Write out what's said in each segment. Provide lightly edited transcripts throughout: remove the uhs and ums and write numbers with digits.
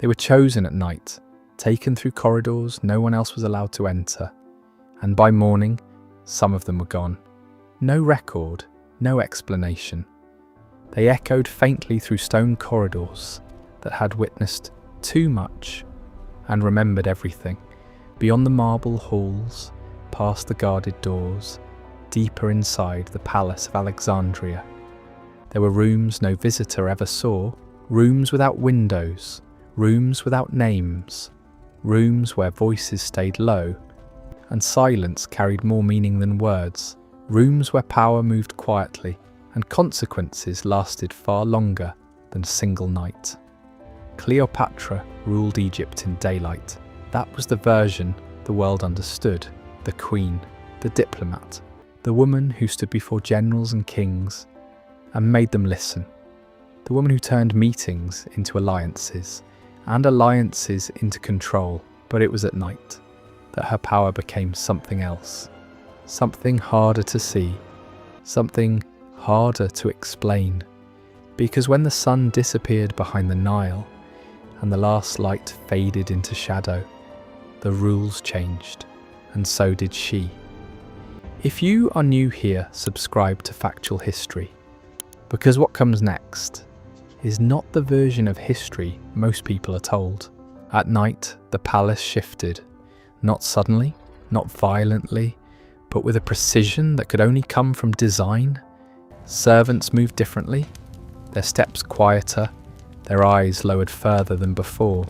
They were chosen at night, taken through corridors no one else was allowed to enter, and by morning, some of them were gone. No record, no explanation. They echoed faintly through stone corridors that had witnessed too much and remembered everything, beyond the marble halls, past the guarded doors, deeper inside the Palace of Alexandria. There were rooms no visitor ever saw, rooms without windows, rooms without names, rooms where voices stayed low and silence carried more meaning than words, rooms where power moved quietly and consequences lasted far longer than a single night. Cleopatra ruled Egypt in daylight. That was the version the world understood, the queen, the diplomat, the woman who stood before generals and kings and made them listen, the woman who turned meetings into alliances and alliances into control. But it was at night that her power became something else, something harder to see, something harder to explain, because when the sun disappeared behind the Nile and the last light faded into shadow, the rules changed, and so did she. If you are new here, subscribe to Factual History, because what comes next is not the version of history most people are told. At night, the palace shifted, not suddenly, not violently, but with a precision that could only come from design. Servants moved differently, their steps quieter, their eyes lowered further than before,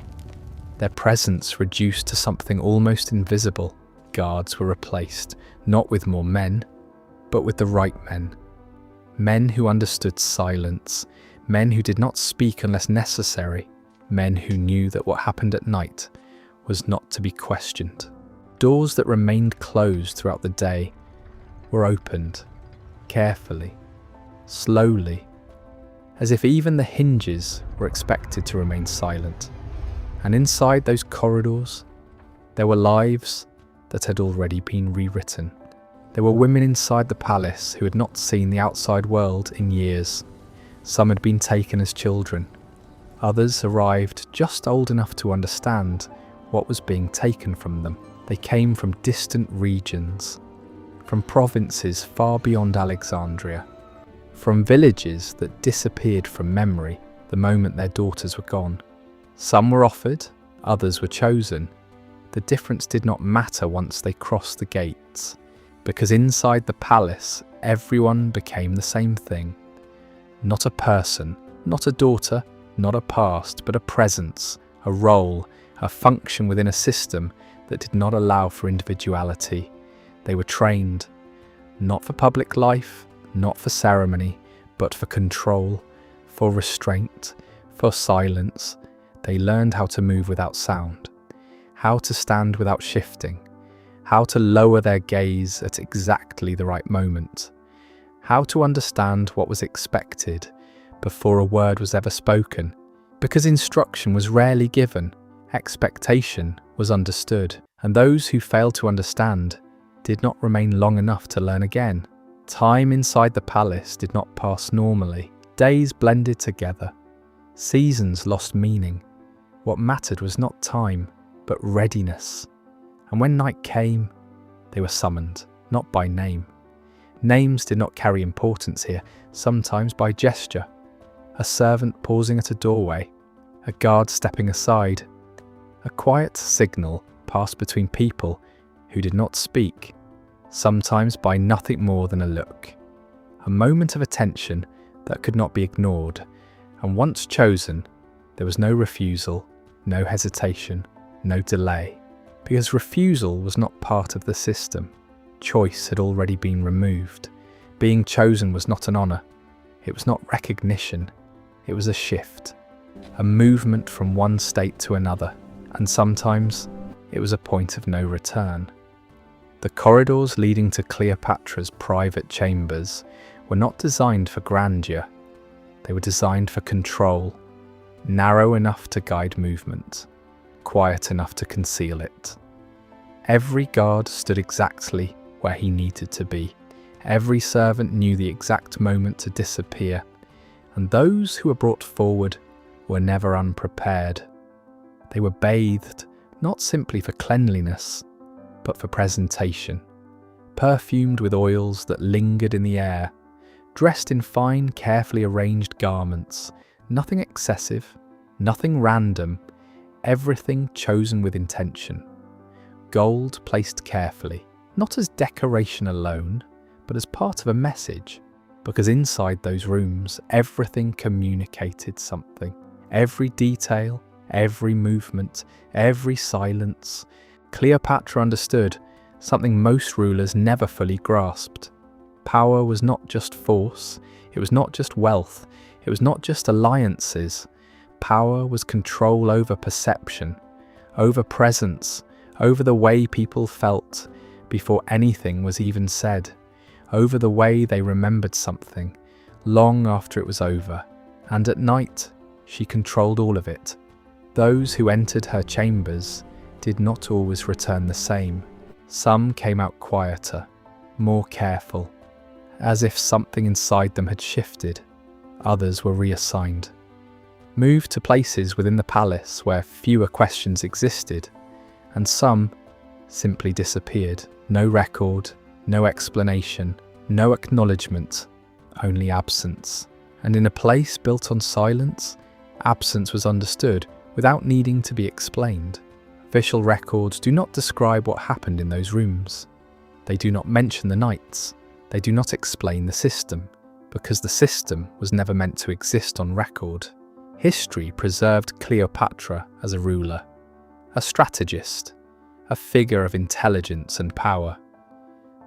their presence reduced to something almost invisible. Guards were replaced, not with more men, but with the right men. Men who understood silence, men who did not speak unless necessary, men who knew that what happened at night was not to be questioned. Doors that remained closed throughout the day were opened, carefully, slowly, as if even the hinges were expected to remain silent. And inside those corridors, there were lives that had already been rewritten. There were women inside the palace who had not seen the outside world in years. Some had been taken as children. Others arrived just old enough to understand what was being taken from them. They came from distant regions, from provinces far beyond Alexandria, from villages that disappeared from memory the moment their daughters were gone. Some were offered, others were chosen. The difference did not matter once they crossed the gates, because inside the palace everyone became the same thing. Not a person, not a daughter, not a past, but a presence, a role, a function within a system that did not allow for individuality. They were trained, not for public life, not for ceremony, but for control, for restraint, for silence. They learned how to move without sound, how to stand without shifting, how to lower their gaze at exactly the right moment, how to understand what was expected before a word was ever spoken, because instruction was rarely given, expectation was understood, and those who failed to understand did not remain long enough to learn again. Time inside the palace did not pass normally. Days blended together. Seasons lost meaning. What mattered was not time, but readiness. And when night came, they were summoned, not by name. Names did not carry importance here, sometimes by gesture. A servant pausing at a doorway, a guard stepping aside. A quiet signal passed between people who did not speak, sometimes by nothing more than a look. A moment of attention that could not be ignored, and once chosen, there was no refusal, no hesitation, no delay, because refusal was not part of the system. Choice had already been removed. Being chosen was not an honour. It was not recognition. It was a shift, a movement from one state to another, and sometimes it was a point of no return. The corridors leading to Cleopatra's private chambers were not designed for grandeur. They were designed for control, narrow enough to guide movement, quiet enough to conceal it. Every guard stood exactly where he needed to be. Every servant knew the exact moment to disappear, and those who were brought forward were never unprepared. They were bathed not simply for cleanliness, but for presentation, perfumed with oils that lingered in the air, dressed in fine, carefully arranged garments, nothing excessive, nothing random, everything chosen with intention. Gold placed carefully, not as decoration alone, but as part of a message, because inside those rooms, everything communicated something. Every detail, every movement, every silence. Cleopatra understood something most rulers never fully grasped. Power was not just force, it was not just wealth, it was not just alliances. Power was control over perception, over presence, over the way people felt before anything was even said, over the way they remembered something long after it was over. And at night, she controlled all of it. Those who entered her chambers did not always return the same. Some came out quieter, more careful, as if something inside them had shifted. Others were reassigned, moved to places within the palace where fewer questions existed, and some simply disappeared. No record, no explanation, no acknowledgement, only absence. And in a place built on silence, absence was understood without needing to be explained. Official records do not describe what happened in those rooms. They do not mention the nights. They do not explain the system, because the system was never meant to exist on record. History preserved Cleopatra as a ruler, a strategist, a figure of intelligence and power.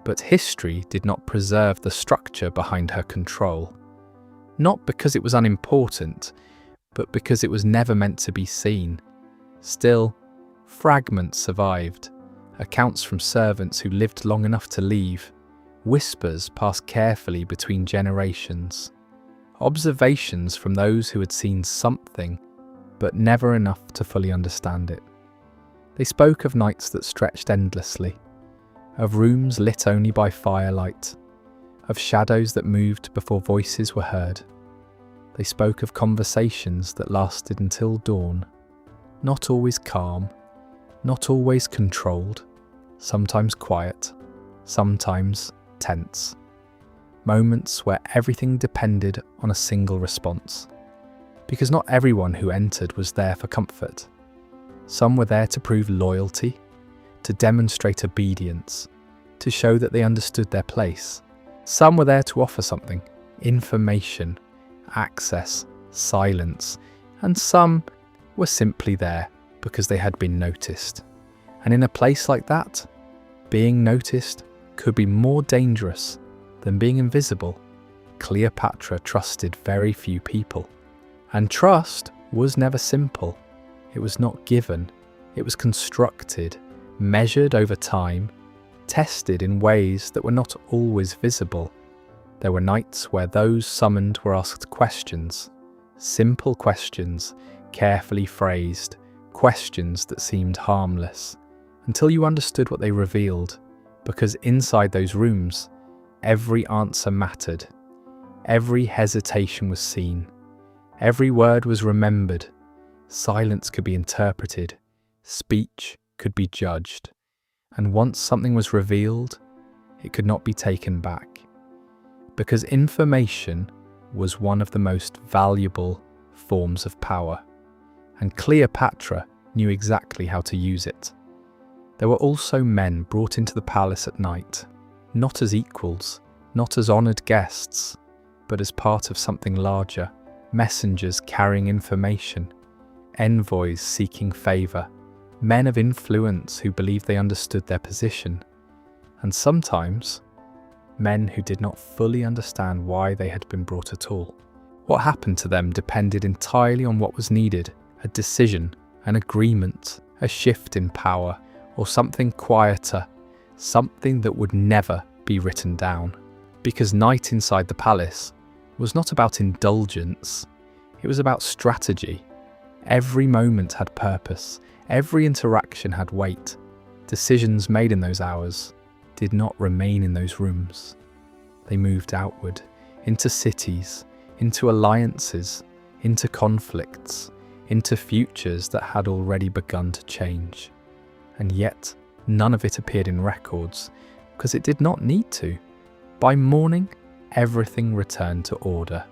But history did not preserve the structure behind her control. Not because it was unimportant, but because it was never meant to be seen. Still, fragments survived, accounts from servants who lived long enough to leave, whispers passed carefully between generations, observations from those who had seen something, but never enough to fully understand it. They spoke of nights that stretched endlessly, of rooms lit only by firelight, of shadows that moved before voices were heard. They spoke of conversations that lasted until dawn, not always calm, not always controlled, sometimes quiet, sometimes tense. Moments where everything depended on a single response. Because not everyone who entered was there for comfort. Some were there to prove loyalty, to demonstrate obedience, to show that they understood their place. Some were there to offer something, information, access, silence, and some were simply there because they had been noticed. And in a place like that, being noticed could be more dangerous than being invisible. Cleopatra trusted very few people. And trust was never simple. It was not given. It was constructed, measured over time, tested in ways that were not always visible. There were nights where those summoned were asked questions, simple questions, carefully phrased, questions that seemed harmless, until you understood what they revealed, because inside those rooms, every answer mattered, every hesitation was seen, every word was remembered, silence could be interpreted, speech could be judged, and once something was revealed, it could not be taken back. Because information was one of the most valuable forms of power, and Cleopatra knew exactly how to use it. There were also men brought into the palace at night, not as equals, not as honoured guests, but as part of something larger, messengers carrying information, envoys seeking favour, men of influence who believed they understood their position, and sometimes men who did not fully understand why they had been brought at all. What happened to them depended entirely on what was needed, a decision, an agreement, a shift in power, or something quieter, something that would never be written down. Because night inside the palace was not about indulgence, it was about strategy. Every moment had purpose, every interaction had weight. Decisions made in those hours did not remain in those rooms. They moved outward, into cities, into alliances, into conflicts, into futures that had already begun to change. And yet, none of it appeared in records, because it did not need to. By morning, everything returned to order.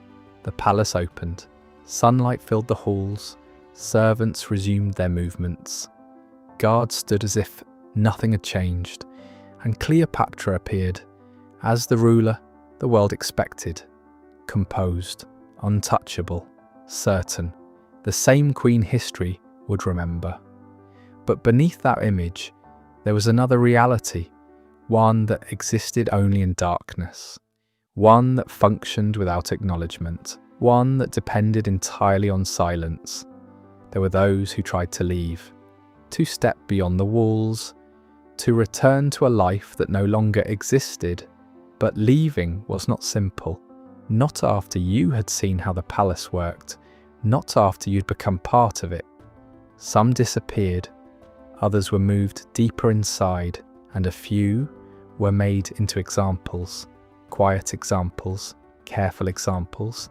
The palace opened, sunlight filled the halls, servants resumed their movements. Guards stood as if nothing had changed, and Cleopatra appeared, as the ruler the world expected, composed, untouchable, certain, the same queen history would remember. But beneath that image, there was another reality, one that existed only in darkness, one that functioned without acknowledgement, one that depended entirely on silence. There were those who tried to leave, to step beyond the walls, to return to a life that no longer existed. But leaving was not simple, not after you had seen how the palace worked, not after you'd become part of it. Some disappeared, others were moved deeper inside, and a few were made into examples, quiet examples, careful examples,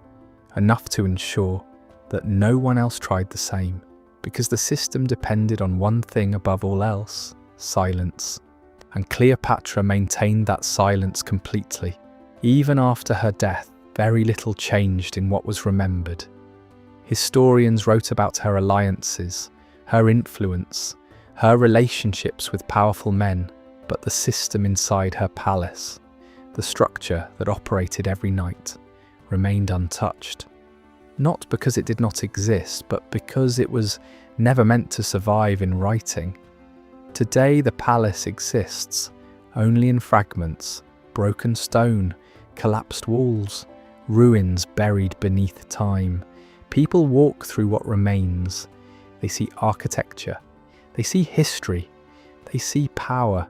enough to ensure that no one else tried the same, because the system depended on one thing above all else: silence. And Cleopatra maintained that silence completely. Even after her death, very little changed in what was remembered. Historians wrote about her alliances, her influence, her relationships with powerful men, but the system inside her palace, the structure that operated every night, remained untouched. Not because it did not exist, but because it was never meant to survive in writing. Today the palace exists, only in fragments, broken stone, collapsed walls, ruins buried beneath time. People walk through what remains. They see architecture, they see history, they see power,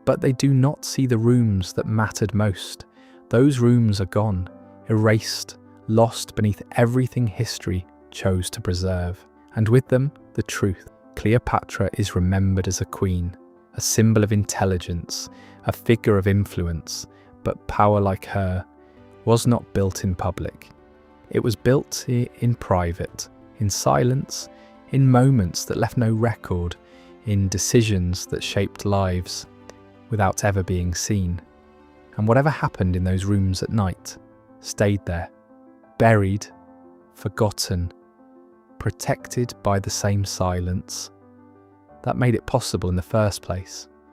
but they do not see the rooms that mattered most. Those rooms are gone, erased, lost beneath everything history chose to preserve. And with them, the truth. Cleopatra is remembered as a queen, a symbol of intelligence, a figure of influence, but power like her was not built in public. It was built in private, in silence, in moments that left no record, in decisions that shaped lives without ever being seen. And whatever happened in those rooms at night stayed there, buried, forgotten, protected by the same silence that made it possible in the first place.